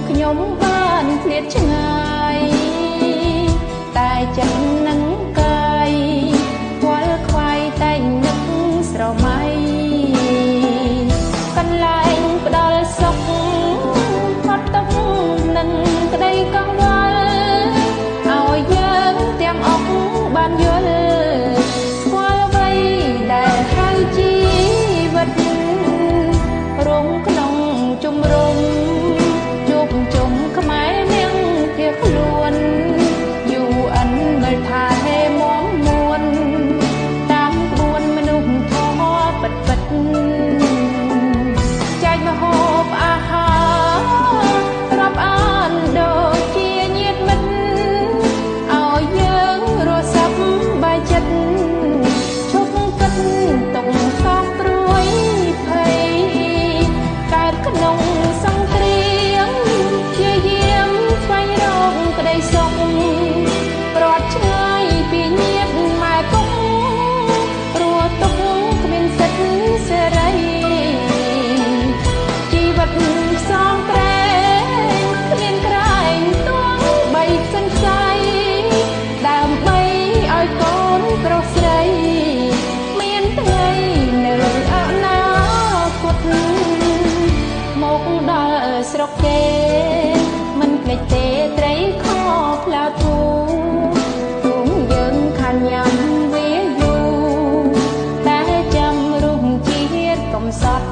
ខ្ញុំបានឃ្លាតឆ្ងាយតែចិត្តនឹងកាយខ្វល់ខ្វាយតែនឹកស្រមៃកន្លែងផ្ដល់សុខផុតទុកនឹងក្តីកង្វល់ឲ្យយើងទាំងអស់បានយល់ស្គាល់អ្វីដែលហៅជីវិតរងក្នុងជំរំជួបជុំខ្មែរនាងភៀសខ្លួនយូអិនមើលថាហេមមមួនតាមក្បួនមនុស្សធម៌ពិតពិតចែកម្ហូបអាហាររាប់អានដូចជាញាតិមិត្តឲ្យយើងរស់សប្បាយចិត្តឈប់គិតទុកសោកព្រួយភ័យកើតក្នុងសង្គ្រាមព្យាយាមស្វែងរកក្តីសុខប្រត់ឆ្ងាយពីញាតិម៉ែពុករស់ទុកគ្មានសិទ្ធិសេរីជីវិតផ្សងព្រេងគ្មានក្រែងទួងបីផ្សេងផ្សៃដើម្បីឲ្យកូនប្រុសស្រីមានថ្ងៃនៅអនាគតមកដល់ស្រុកគេមិនភ្លេចទេត្រីខផ្លាធូទូងយើងខានញ៉ាំវាយូរតែចាំរុងជាតិកំសត់